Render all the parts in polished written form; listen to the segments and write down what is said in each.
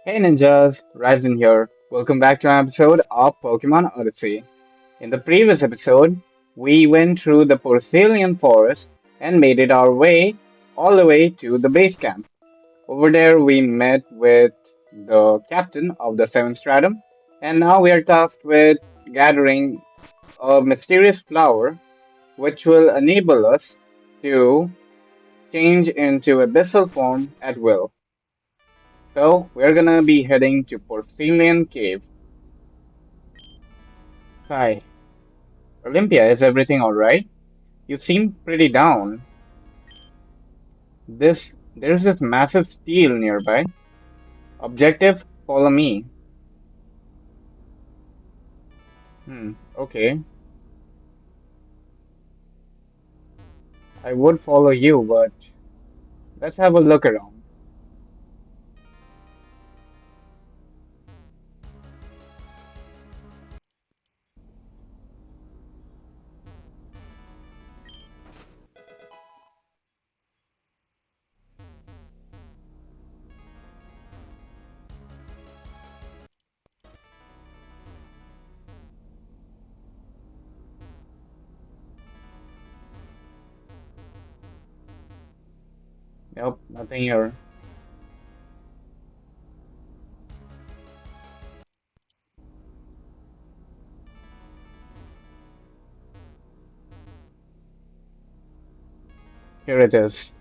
Hey ninjas, Ryzen here. Welcome back to an episode of Pokemon Odyssey. In the previous episode, we went through the Porcelian Forest and made it our way all the way to the base camp. Over there, we met with the captain of the 7th Stratum, and now we are tasked with gathering a mysterious flower which will enable us to change into abyssal form at will. So, we're gonna be heading to Porcelain Cave. Hi, Olympia, is everything alright? You seem pretty down. There's this massive steel nearby. Objective, follow me. Okay. I would follow you, but let's have a look around. Nope, nothing here. Here it is.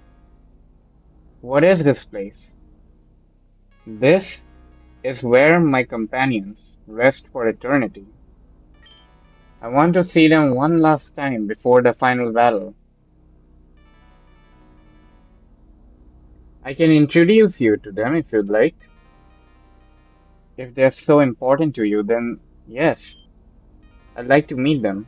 What is this place? This is where my companions rest for eternity. I want to see them one last time before the final battle. I can introduce you to them if you'd like. If they're so important to you, then yes, I'd like to meet them.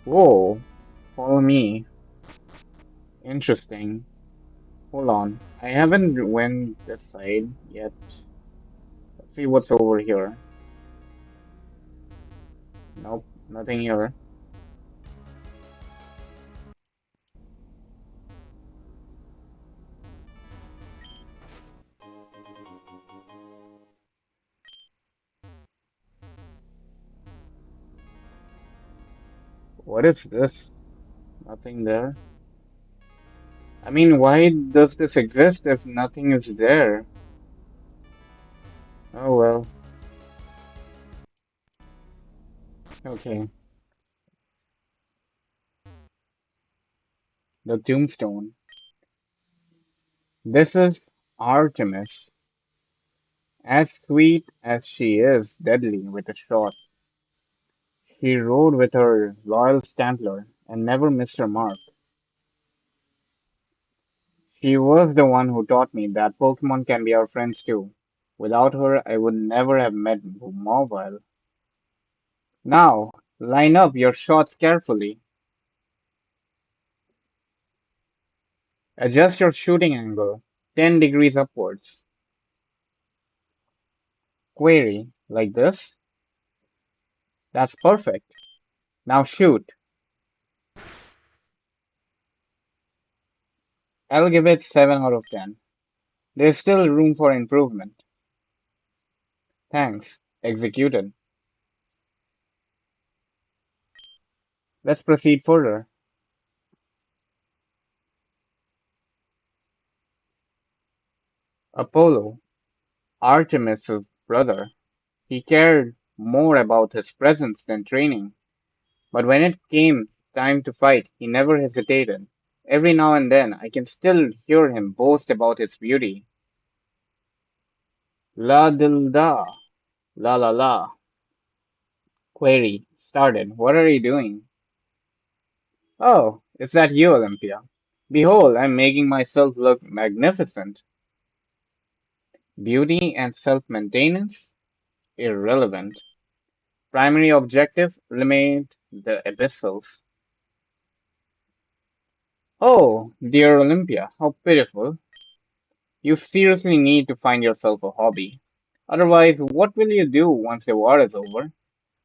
Whoa, follow me. Interesting. Hold on. I haven't went this side yet. Let's see what's over here. Nope, nothing here. What is this? Nothing there. I mean, why does this exist if nothing is there? Oh well. Okay. The tombstone. This is Artemis. As sweet as she is deadly with a shot. She rode with her loyal Stampler and never missed her mark. She was the one who taught me that Pokemon can be our friends too. Without her, I would never have met Mobile. Now, line up your shots carefully. Adjust your shooting angle 10 degrees upwards. Query, like this? That's perfect. Now shoot. I'll give it 7 out of 10. There's still room for improvement. Thanks. Executed. Let's proceed further. Apollo, Artemis's brother. He cared more about his presence than training. But when it came time to fight, he never hesitated. Every now and then, I can still hear him boast about his beauty. La dilda, la la la. Query started. What are you doing? Oh, is that you, Olympia? Behold, I'm making myself look magnificent. Beauty and self-maintenance? Irrelevant. Primary objective, eliminate the Abyssals. Oh, dear Olympia, how pitiful. You seriously need to find yourself a hobby. Otherwise, what will you do once the war is over?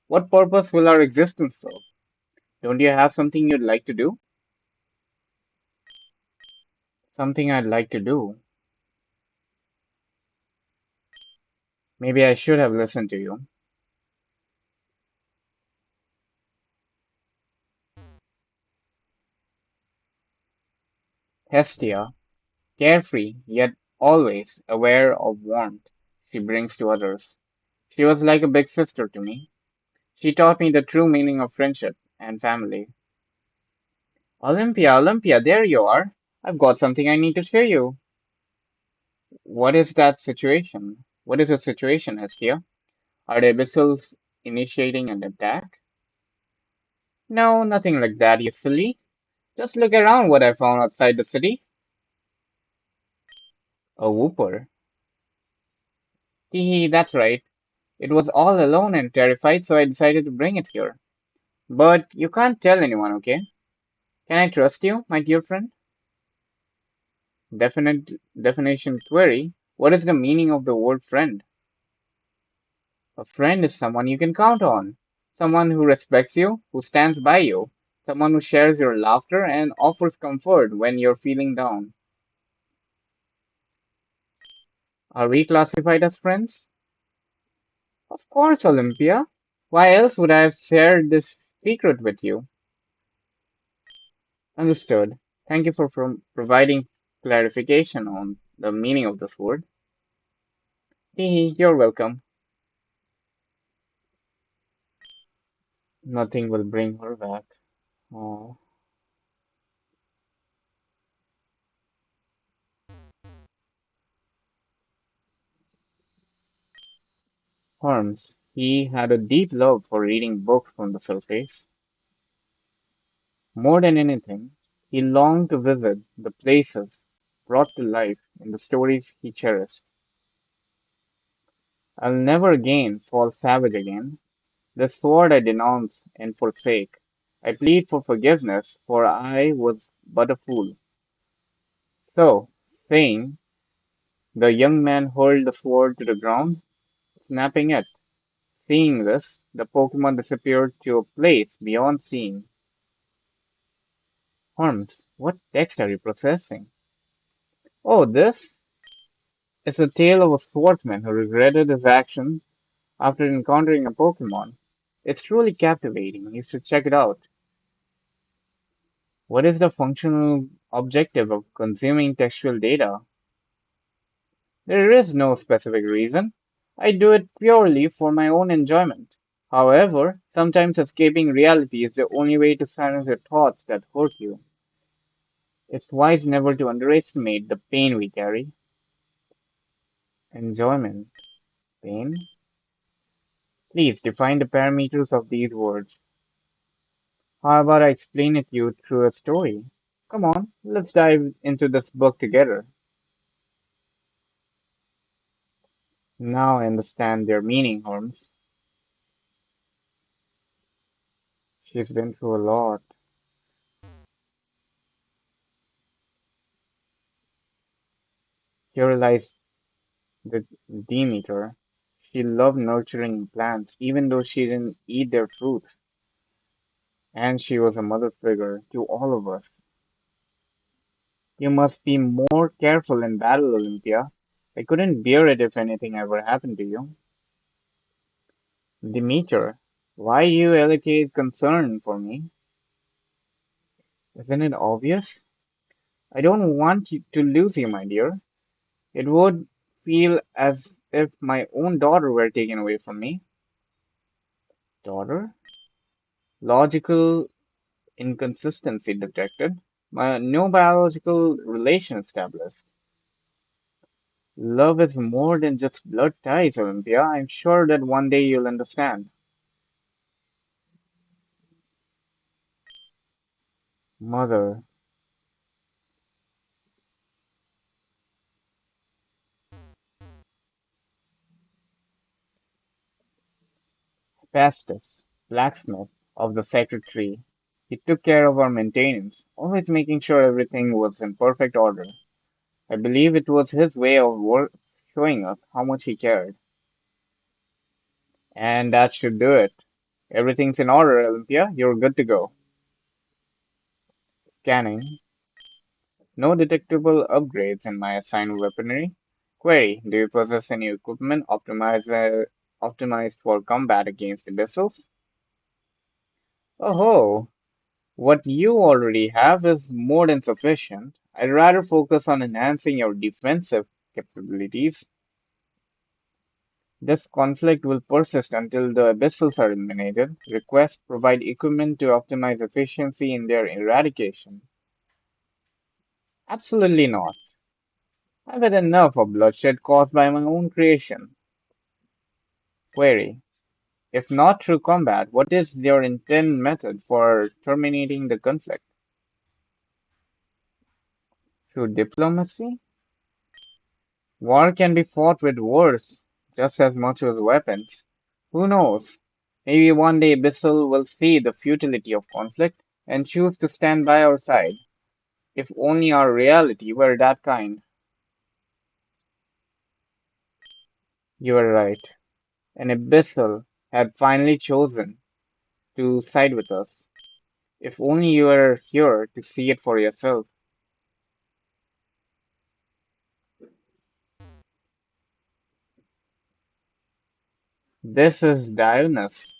What purpose will our existence serve? Don't you have something you'd like to do? Something I'd like to do. Maybe I should have listened to you. Hestia, carefree, yet always aware of warmth she brings to others. She was like a big sister to me. She taught me the true meaning of friendship and family. Olympia, Olympia, there you are. I've got something I need to show you. What is that situation? What is the situation, Hestia? Are the Abyssals initiating an attack? No, nothing like that, you silly. Just look around what I found outside the city. A whooper. Hee hee, that's right. It was all alone and terrified, so I decided to bring it here. But you can't tell anyone, okay? Can I trust you, my dear friend? Definite definition query. What is the meaning of the word friend? A friend is someone you can count on, someone who respects you, who stands by you, someone who shares your laughter and offers comfort when you're feeling down. Are we classified as friends? Of course, Olympia. Why else would I have shared this secret with you? Understood. Thank you for providing clarification on the meaning of this word. Hee you're welcome. Nothing will bring her back. Oh, Holmes. He had a deep love for reading books from the surface. More than anything, he longed to visit the places brought to life in the stories he cherished. I'll never again fall savage again. The sword I denounce and forsake. I plead for forgiveness, for I was but a fool. So, saying, the young man hurled the sword to the ground, snapping it. Seeing this, the Pokemon disappeared to a place beyond seeing. Holmes, what text are you processing? Oh, this? It's a tale of a swordsman who regretted his action after encountering a Pokemon. It's truly captivating. You should check it out. What is the functional objective of consuming textual data? There is no specific reason. I do it purely for my own enjoyment. However, sometimes escaping reality is the only way to silence the thoughts that hurt you. It's wise never to underestimate the pain we carry. Enjoyment. Pain? Please define the parameters of these words. How about I explain it to you through a story? Come on, let's dive into this book together. Now I understand their meaning, Holmes. She's been through a lot. Here lies the Demeter. She loved nurturing plants, even though she didn't eat their fruits. And she was a mother figure to all of us. You must be more careful in battle, Olympia. I couldn't bear it if anything ever happened to you. Demeter, why you allocate concern for me? Isn't it obvious? I don't want you to lose you, my dear. It would feel as if my own daughter were taken away from me. Daughter? Logical inconsistency detected. No biological relation established. Love is more than just blood ties, Olympia. I'm sure that one day you'll understand. Mother, Pastus, blacksmith of the sacred tree. He took care of our maintenance, always making sure everything was in perfect order. I believe it was his way of showing us how much he cared. And that should do it. Everything's in order, Olympia. You're good to go. Scanning. No detectable upgrades in my assigned weaponry. Query. Do you possess any equipment optimized for combat against Abyssals? Oh, what you already have is more than sufficient. I'd rather focus on enhancing your defensive capabilities. This conflict will persist until the Abyssals are eliminated. Request provide equipment to optimize efficiency in their eradication. Absolutely not. I've had enough of bloodshed caused by my own creation. Query. If not through combat, what is your intended method for terminating the conflict? Through diplomacy? War can be fought with words just as much as weapons. Who knows? Maybe one day Abyssal will see the futility of conflict and choose to stand by our side. If only our reality were that kind. You are right. An Abyssal had finally chosen to side with us. If only you were here to see it for yourself. This is Dionys.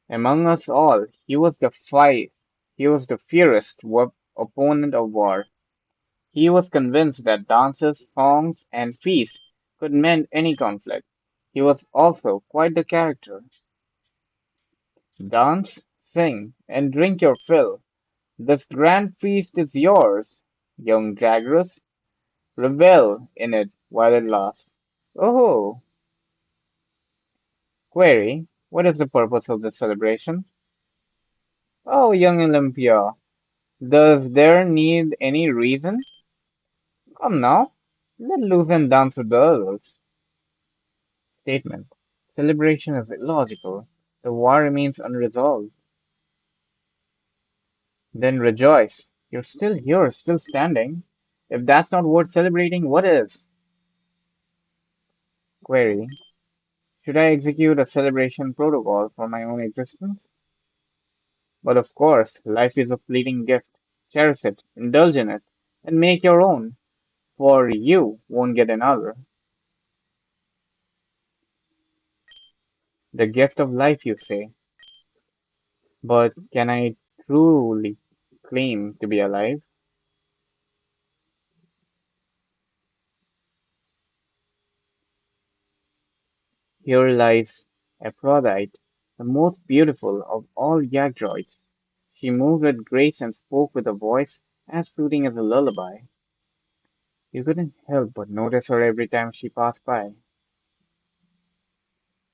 Among us all, he was the fiercest opponent of war. He was convinced that dances, songs, and feasts could mend any conflict. He was also quite the character. Dance, sing, and drink your fill. This grand feast is yours, young Jagrus. Revel in it while it lasts. Oh, query, what is the purpose of this celebration? Oh, young Olympia, does there need any reason? Come now, let loose and dance with the others. Statement. Celebration is illogical. The war remains unresolved. Then rejoice. You're still here, still standing. If that's not worth celebrating, what is? Query. Should I execute a celebration protocol for my own existence? But of course, life is a fleeting gift. Cherish it, indulge in it, and make your own, for you won't get another. The gift of life, you say. But can I truly claim to be alive? Here lies Aphrodite, the most beautiful of all Yagdroids. She moved with grace and spoke with a voice as soothing as a lullaby. You couldn't help but notice her every time she passed by.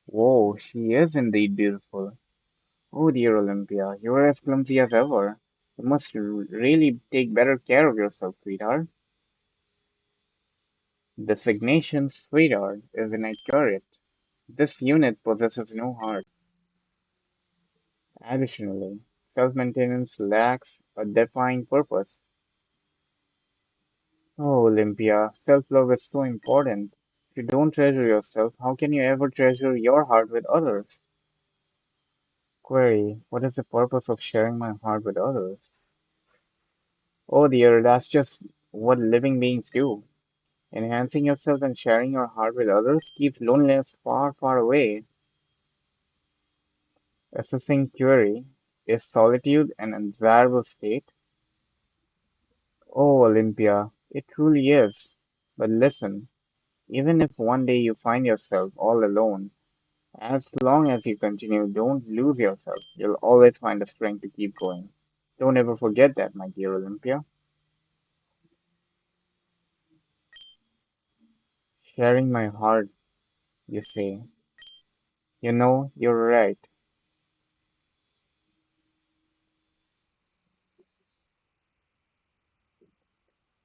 Whoa, she is indeed beautiful. Oh dear Olympia, you are as clumsy as ever. You must really take better care of yourself, sweetheart. Designation sweetheart is inaccurate. This unit possesses no heart. Additionally, self-maintenance lacks a defined purpose. Oh, Olympia, self-love is so important. If you don't treasure yourself, how can you ever treasure your heart with others? Query, what is the purpose of sharing my heart with others? Oh dear, that's just what living beings do. Enhancing yourself and sharing your heart with others keeps loneliness far, far away. Assessing query, is solitude an undesirable state? Oh, Olympia, it truly is. But listen, even if one day you find yourself all alone, as long as you continue, don't lose yourself. You'll always find the strength to keep going. Don't ever forget that, my dear Olympia. Sharing my heart, you say. You know, you're right.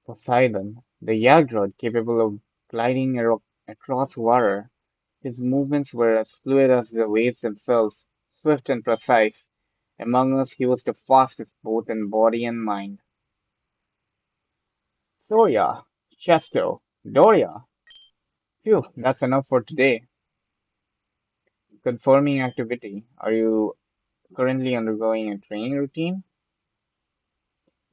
Poseidon, the Yagdrod capable of gliding across water. His movements were as fluid as the waves themselves, swift and precise. Among us, he was the fastest both in body and mind. Thoria, Chesto, Doria. Phew, that's enough for today. Confirming activity. Are you currently undergoing a training routine?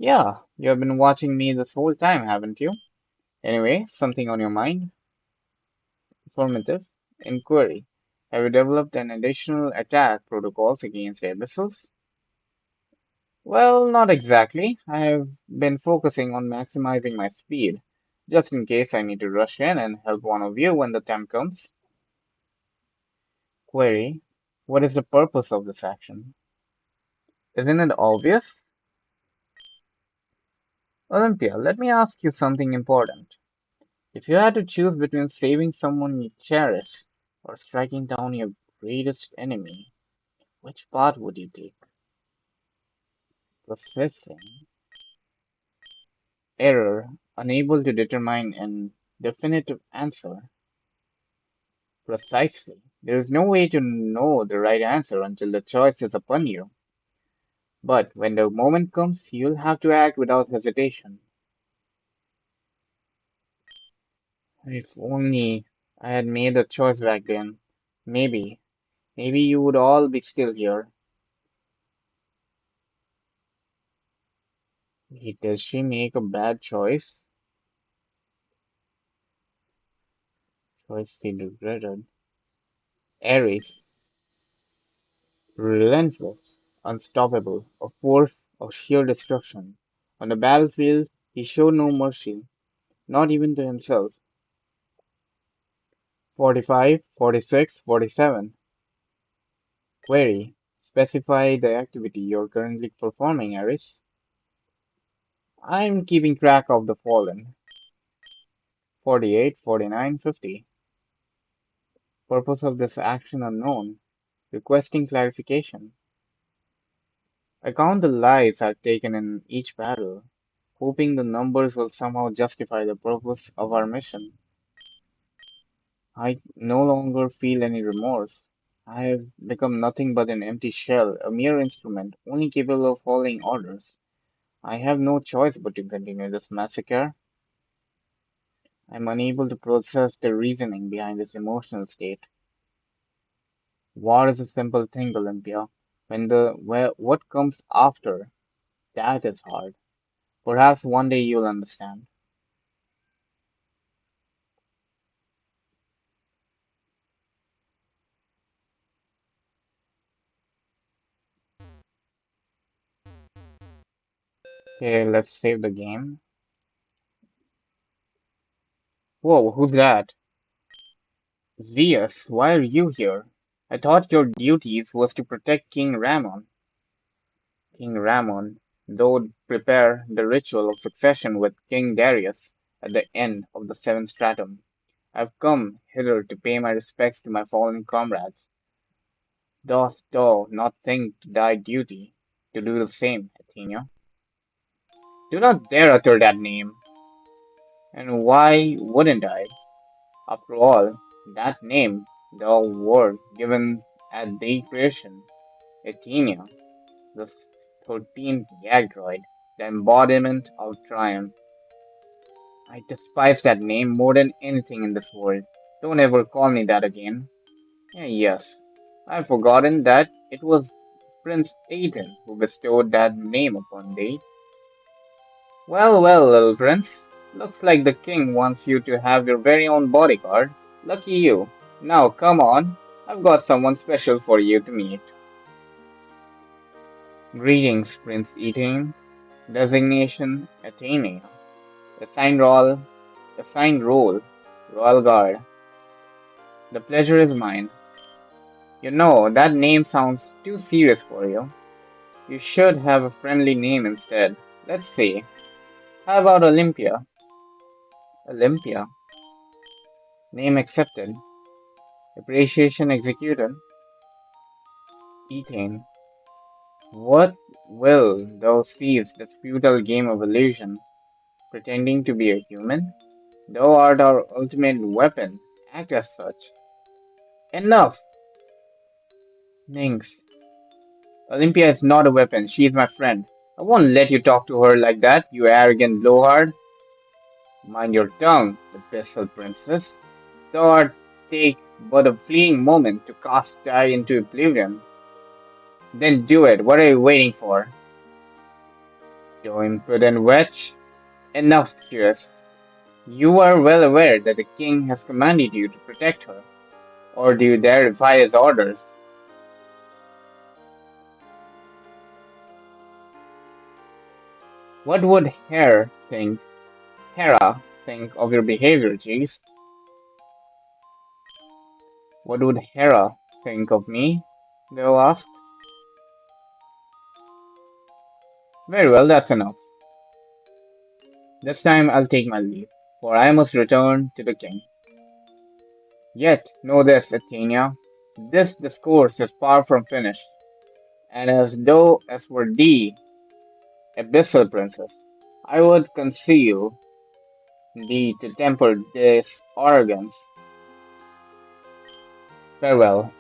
Yeah, you have been watching me this whole time, haven't you? Anyway, something on your mind? Informative. Inquiry. Have you developed an additional attack protocols against Abyssals? Well, not exactly. I've been focusing on maximizing my speed, just in case I need to rush in and help one of you when the time comes. Query. What is the purpose of this action? Isn't it obvious? Olympia, let me ask you something important. If you had to choose between saving someone you cherish or striking down your greatest enemy, which path would you take? Processing. Error. Unable to determine an definitive answer. Precisely. There is no way to know the right answer until the choice is upon you. But when the moment comes, you'll have to act without hesitation. If only I had made the choice back then. Maybe, maybe you would all be still here. Wait, did she make a bad choice? Choice she regretted. Aries, relentless, unstoppable, a force of sheer destruction. On the battlefield, he showed no mercy, not even to himself. 45, 46, 47. Query. Specify the activity you're currently performing, Aris. I'm keeping track of the fallen. 48, 49, 50. Purpose of this action unknown. Requesting clarification. I count the lives I've taken in each battle, hoping the numbers will somehow justify the purpose of our mission. I no longer feel any remorse. I have become nothing but an empty shell, a mere instrument, only capable of following orders. I have no choice but to continue this massacre. I'm unable to process the reasoning behind this emotional state. War is a simple thing, Olympia. What comes after, that is hard. Perhaps one day you'll understand. Okay, let's save the game. Whoa, who's that? Zeus, why are you here? I thought your duties was to protect King Ramon. King Ramon, though prepare the ritual of succession with King Darius at the end of the 7th Stratum. I've come hither to pay my respects to my fallen comrades. Dost thou not think to thy duty to do the same, Athena? Do not dare utter that name. And why wouldn't I? After all, that name thou wert given at thy creation, Athena, the 13th gag droid, the embodiment of triumph. I despise that name more than anything in this world. Don't ever call me that again. Yes, I've forgotten that it was Prince Aiden who bestowed that name upon thee. Well, well, little prince. Looks like the king wants you to have your very own bodyguard. Lucky you. Now, come on. I've got someone special for you to meet. Greetings, Prince Etain. Designation, Athenia. Assigned role, Royal Guard. The pleasure is mine. You know, that name sounds too serious for you. You should have a friendly name instead. Let's see. How about Olympia? Olympia. Name accepted. Appreciation executed. Ethane. What will thou cease this futile game of illusion, pretending to be a human? Thou art our ultimate weapon. Act as such. Enough! Ninx. Olympia is not a weapon. She is my friend. I won't let you talk to her like that, you arrogant blowhard. Mind your tongue, Abyssal Princess. Thou art take but a fleeting moment to cast die into oblivion. Then do it. What are you waiting for? You impudent wretch! Enough, Zeus. You are well aware that the king has commanded you to protect her. Or do you dare defy his orders? What would Hera think of your behavior, Jeeves? What would Hera think of me? They'll ask. Very well, that's enough. This time I'll take my leave, for I must return to the king. Yet, know this, Athenia, this discourse is far from finished, and as for thee, Abyssal princess, I would conceal thee to temper this arrogance. Farewell.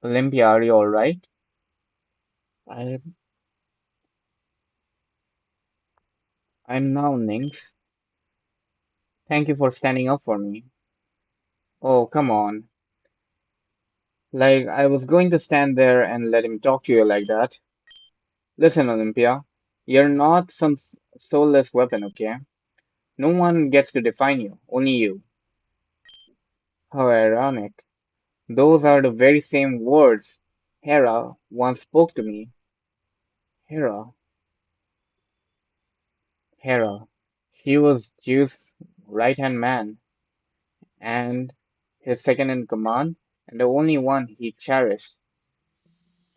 Olympia, are you alright? I, I'm now, Nynx. Thank you for standing up for me. Oh, come on. Like, I was going to stand there and let him talk to you like that. Listen, Olympia, you're not some soulless weapon, okay? No one gets to define you, only you. How ironic. Those are the very same words Hera once spoke to me. Hera, Hera. She was Zeus' right-hand man, and his second in command, and the only one he cherished,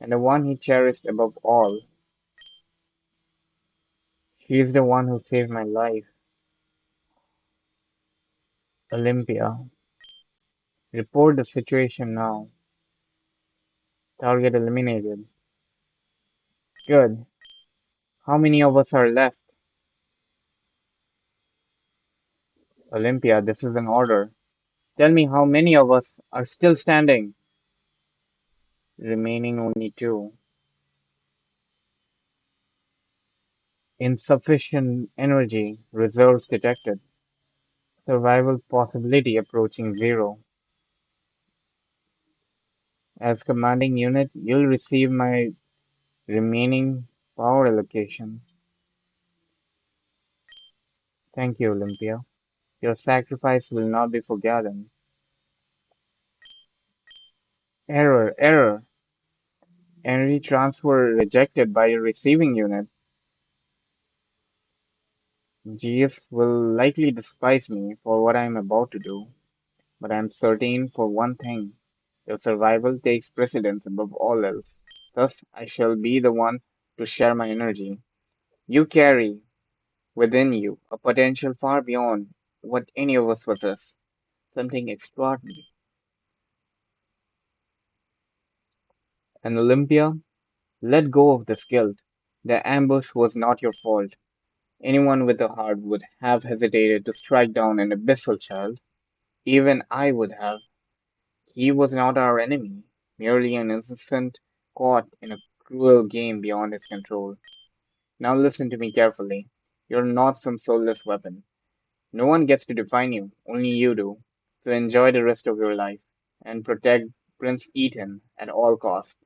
and the one he cherished above all. She's the one who saved my life. Olympia, report the situation now. Target eliminated. Good. How many of us are left? Olympia, this is an order. Tell me how many of us are still standing? Remaining only two. Insufficient energy reserves detected. Survival possibility approaching zero. As commanding unit, you'll receive my remaining power allocation. Thank you, Olympia. Your sacrifice will not be forgotten. Error, error. Energy transfer rejected by your receiving unit. GS will likely despise me for what I am about to do, but I am certain for one thing. Your survival takes precedence above all else. Thus, I shall be the one to share my energy. You carry within you a potential far beyond what any of us possess. Something extraordinary. And Olympia, let go of this guilt. The ambush was not your fault. Anyone with a heart would have hesitated to strike down an abyssal child. Even I would have. He was not our enemy, merely an innocent caught in a cruel game beyond his control. Now listen to me carefully. You're not some soulless weapon. No one gets to define you, only you do. So enjoy the rest of your life and protect Prince Eaton at all costs.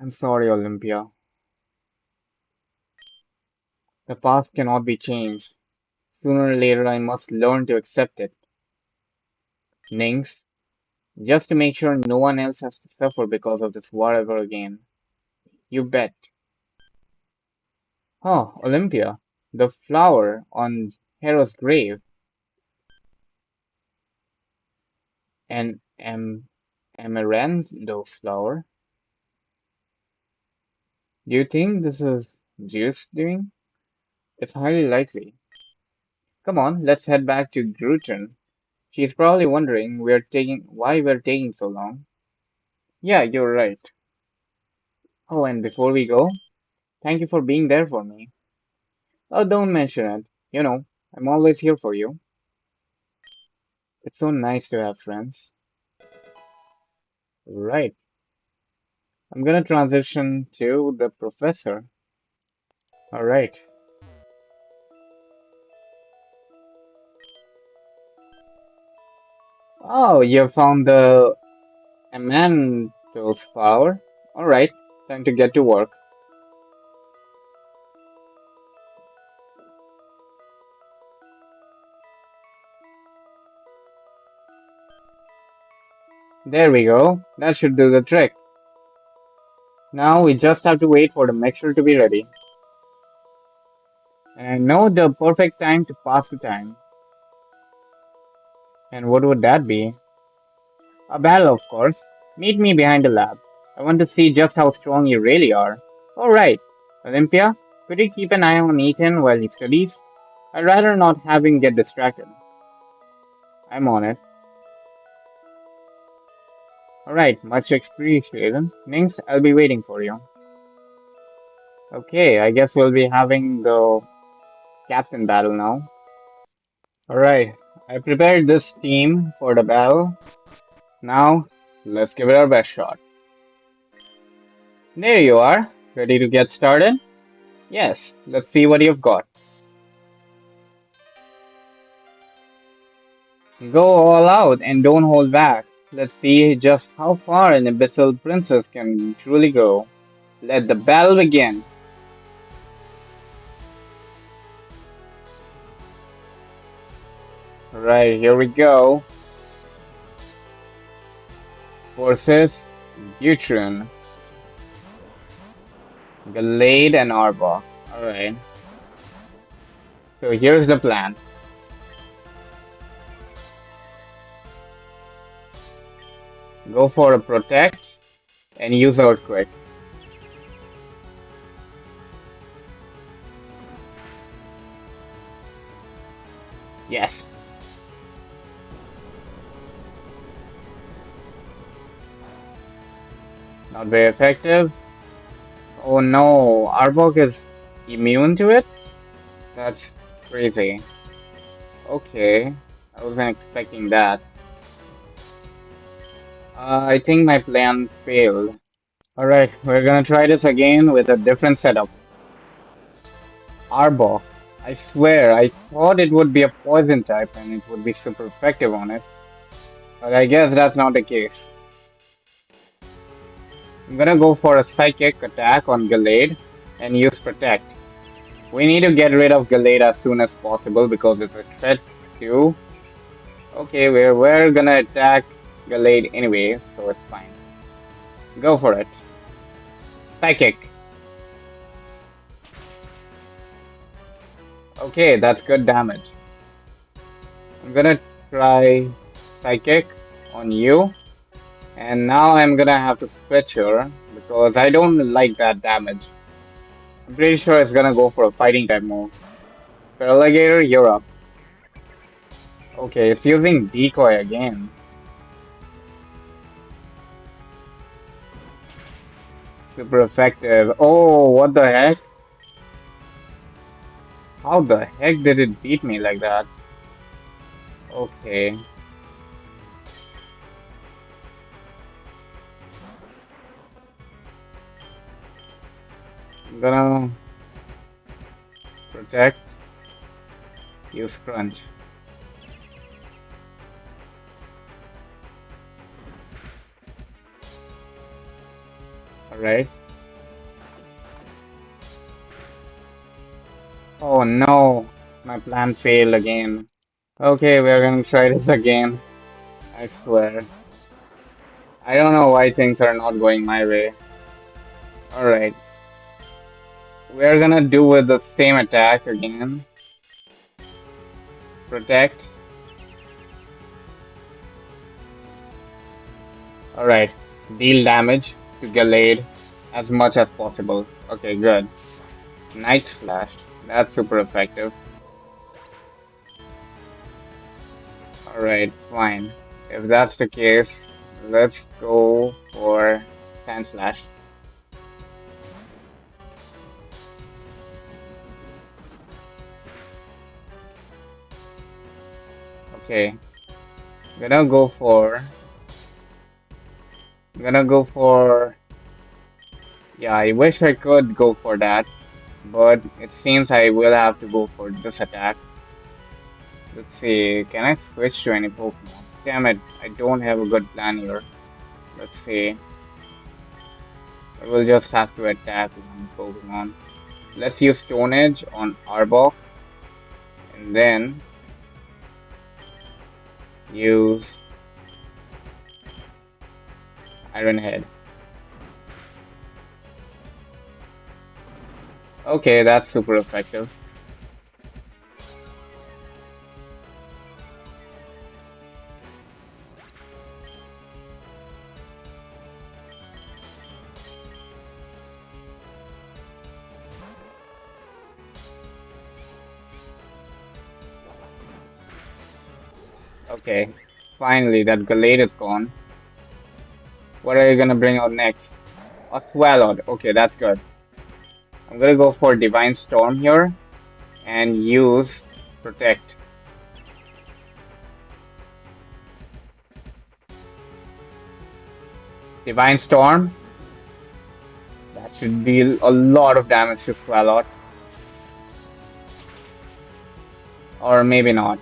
I'm sorry, Olympia. The past cannot be changed. Sooner or later, I must learn to accept it. Nynx, just to make sure no one else has to suffer because of this war ever again. You bet. Oh, Olympia, the flower on Hera's grave, an amaranthus flower. Do you think this is Zeus doing? It's highly likely. Come on, let's head back to Gruten. She's probably wondering why we're taking so long. Yeah, you're right. Oh, and before we go, thank you for being there for me. Oh, don't mention it. I'm always here for you. It's so nice to have friends. Right. I'm gonna transition to the professor. Alright. Oh, you found the A man's flower. Alright, time to get to work. There we go. That should do the trick. Now we just have to wait for the mixture to be ready. And I know the perfect time to pass the time. And what would that be? A battle, of course. Meet me behind the lab. I want to see just how strong you really are. Alright, Olympia, could you keep an eye on Ethan while he studies? I'd rather not have him get distracted. I'm on it. Alright, much appreciated. Ninx, I'll be waiting for you. Okay, I guess we'll be having the captain battle now. Alright, I prepared this team for the battle. Now, let's give it our best shot. There you are, ready to get started? Yes, let's see what you've got. Go all out and don't hold back. Let's see just how far an Abyssal princess can truly go. Let the battle begin. Alright, here we go. Versus Gutrun, Gallade, and Arbok. Alright, so here's the plan. Go for a protect and use Earthquake. Yes. Not very effective. Oh no, Arbok is immune to it? That's crazy. Okay, I wasn't expecting that. I think my plan failed. Alright, we're gonna try this again with a different setup. Arbok. I swear, I thought it would be a poison type and it would be super effective on it. But I guess that's not the case. I'm gonna go for a psychic attack on Gallade and use Protect. We need to get rid of Gallade as soon as possible because it's a threat too. Okay, we're gonna attack Gallade anyway, so it's fine. Go for it. Psychic. Okay, that's good damage. I'm gonna try Psychic on you. And now I'm gonna have to switch her because I don't like that damage. I'm pretty sure it's gonna go for a fighting type move. Feraligatr, you're up. Okay, it's using Decoy again. Super effective. Oh, what the heck? How the heck did it beat me like that? Okay. I'm gonna protect. Use Crunch. Alright. Oh no, my plan failed again. Okay, we're gonna try this again. I swear. I don't know why things are not going my way. Alright. We're gonna do with the same attack again. Protect. Alright. Deal damage to Gallade as much as possible. Okay, good. Night Slash. That's super effective. Alright, fine. If that's the case, let's go for Sand Slash. Okay. Gonna go for... Gonna go for... Yeah, I wish I could go for that, but it seems I will have to go for this attack. Let's see, can I switch to any Pokemon? Damn it, I don't have a good plan here. Let's see. We'll just have to attack one Pokemon. Let's use Stone Edge on Arbok and then use Iron Head. Okay, that's super effective. Okay, finally that Gallade is gone. What are you gonna bring out next? A Swallow. Okay, that's good. I'm gonna go for Divine Storm here and use Protect. Divine Storm. That should deal a lot of damage to Swallow. Or maybe not.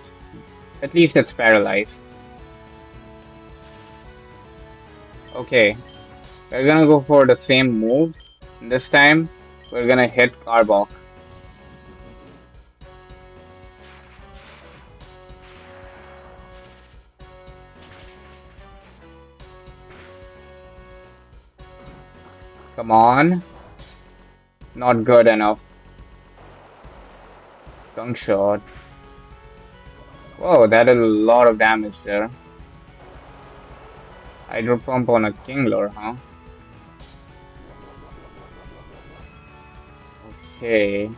At least it's paralyzed. Okay, we're gonna go for the same move. This time, we're gonna hit Arbok. Come on. Not good enough. Gunk shot. Whoa, that did a lot of damage there. Hydro Pump on a Kingler, huh? Okay.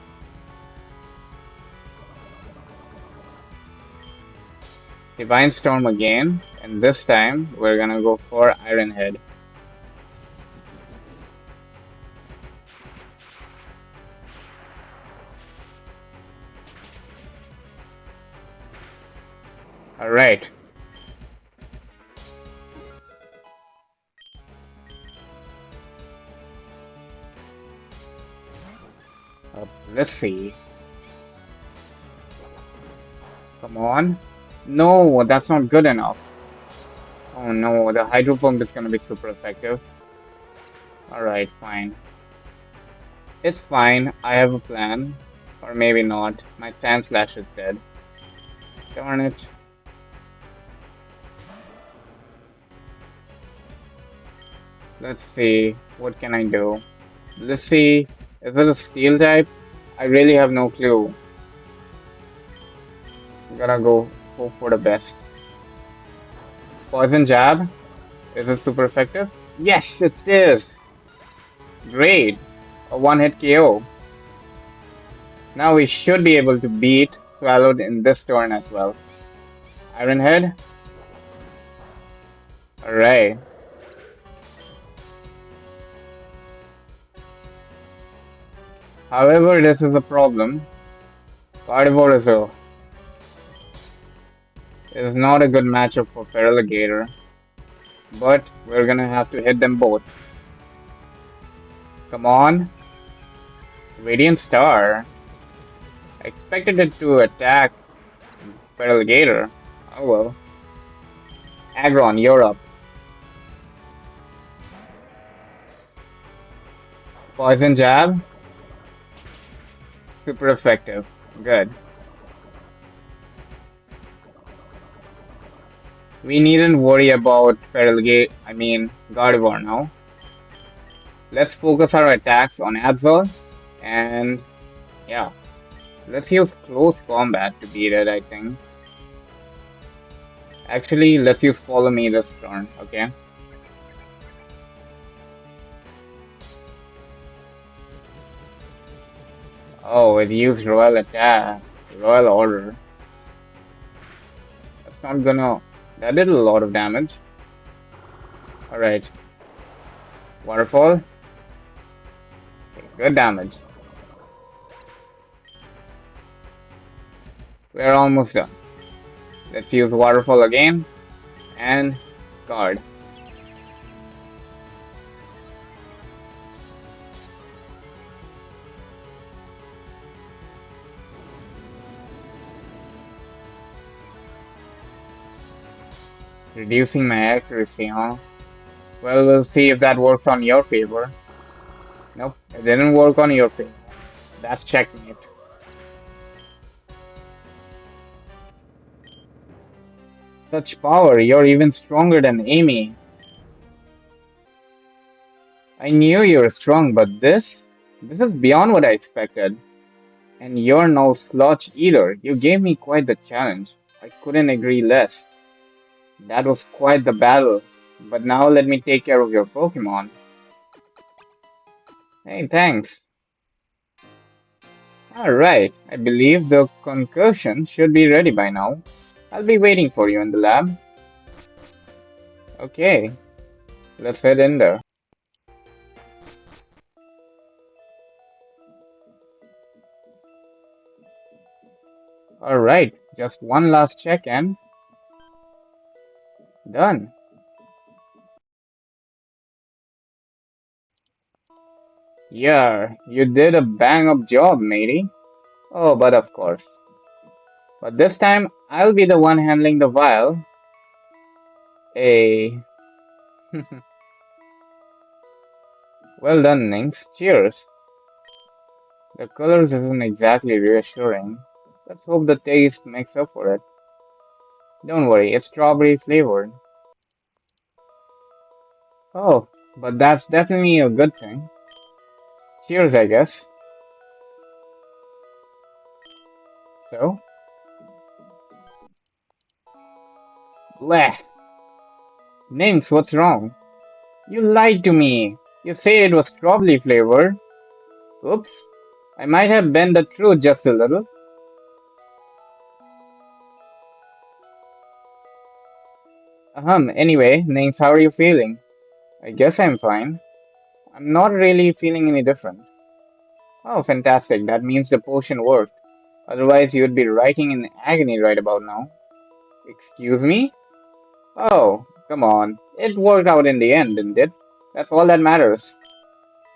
Divine Storm again, and this time we're gonna go for Iron Head. Alright. Let's see. Come on. No, that's not good enough. Oh no, the Hydro Pump is gonna be super effective. Alright, fine. It's fine, I have a plan. Or maybe not. My Sand Slash is dead. Darn it. Let's see. What can I do? Let's see. Is it a Steel type? I really have no clue. I'm gonna go hope for the best. Poison Jab? Is it super effective? Yes, it is! Great! A one-hit KO. Now we should be able to beat Swallowed in this turn as well. Iron Head? Alright. However, this is a problem. Carnivore is not a good matchup for Feraligatr. But we're gonna have to hit them both. Come on. Radiant Star. I expected it to attack Feraligatr. Oh well. Aggron, you're up. Poison Jab. Super effective. Good. We needn't worry about Gardevoir now. Let's focus our attacks on Absol. And yeah. Let's use close combat to beat it, I think. Actually, let's use follow me this turn, okay? Oh, it used Royal Attack. Royal Order. That's not gonna... That did a lot of damage. Alright. Waterfall. Okay, good damage. We're almost done. Let's use Waterfall again. And Guard. Reducing my accuracy, huh? Well, we'll see if that works on your favor. Nope, it didn't work on your favor. That's checkmate. Such power, you're even stronger than Amy. I knew you were strong, but this is beyond what I expected. And you're no slouch either. You gave me quite the challenge. I couldn't agree less. That was quite the battle. But now let me take care of your Pokemon. Hey, thanks. Alright, I believe the concussion should be ready by now. I'll be waiting for you in the lab. Okay, let's head in there. Alright, just one last check and done. Yeah, you did a bang up job, matey. Oh, but of course. But this time, I'll be the one handling the vial. A well done, Nynx. Cheers. The colors isn't exactly reassuring. Let's hope the taste makes up for it. Don't worry, it's strawberry flavored. Oh, but that's definitely a good thing. Cheers, I guess. So, bleh. Nynx, what's wrong? You lied to me. You said it was strawberry flavored. Oops. I might have bent the truth just a little. Anyway, Nynx, how are you feeling? I guess I'm fine. I'm not really feeling any different. Oh, fantastic. That means the potion worked. Otherwise, you'd be writing in agony right about now. Excuse me? Oh, come on. It worked out in the end, didn't it? That's all that matters.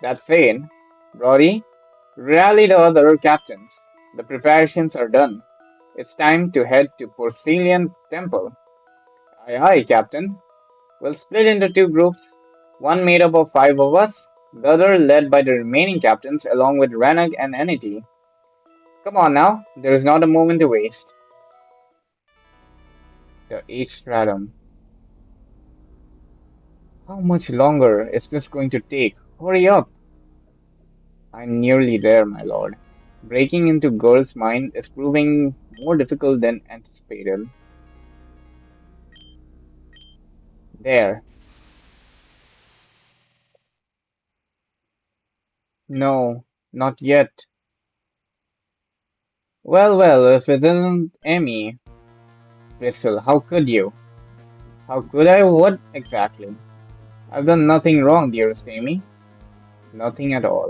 That's sane. Brody, rally the other captains. The preparations are done. It's time to head to Porcelian Temple. Aye, aye, Captain. We'll split into two groups, one made up of five of us, the other led by the remaining captains along with Ranag and Enity. Come on now, there is not a moment to waste. The 8th Stratum. How much longer is this going to take? Hurry up! I'm nearly there, my lord. Breaking into girl's mind is proving more difficult than anticipated. There. No, not yet. Well, well, if it isn't Emmy. Whistle, how could you? How could I? What exactly? I've done nothing wrong, dearest Amy. Nothing at all.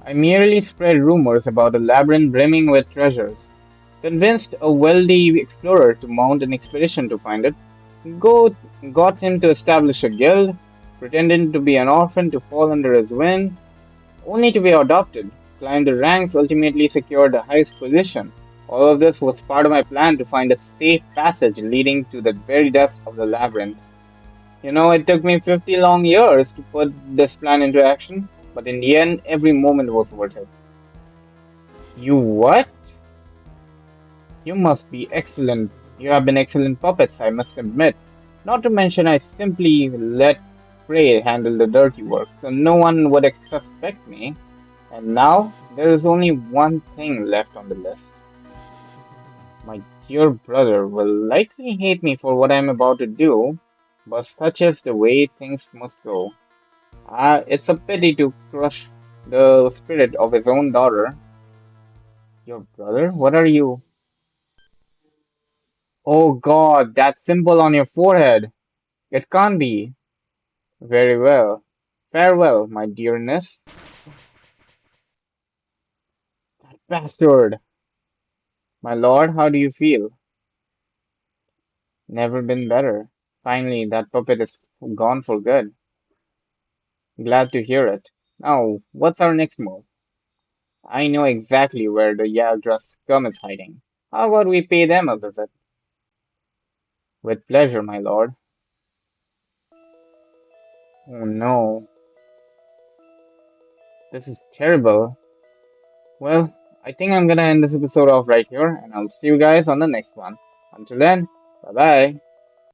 I merely spread rumors about a labyrinth brimming with treasures. Convinced a wealthy explorer to mount an expedition to find it. Go, got him to establish a guild, pretending to be an orphan to fall under his wing, only to be adopted, climbed the ranks, ultimately secured the highest position. All of this was part of my plan to find a safe passage leading to the very depths of the labyrinth. You know, it took me 50 long years to put this plan into action, but in the end, every moment was worth it. You what? You must be excellent. You have been excellent puppets, I must admit. Not to mention, I simply let Frey handle the dirty work, so no one would suspect me. And now, there is only one thing left on the list. My dear brother will likely hate me for what I'm about to do, but such is the way things must go. It's a pity to crush the spirit of his own daughter. Your brother? What are you? Oh God, that symbol on your forehead. It can't be. Very well. Farewell, my dearness. Bastard. My lord, how do you feel? Never been better. Finally, that puppet is gone for good. Glad to hear it. Now, what's our next move? I know exactly where the Yaldra scum is hiding. How about we pay them a visit? With pleasure, my lord. Oh no, this is terrible. Well, I think I'm gonna end this episode off right here, and I'll see you guys on the next one. Until then, bye bye.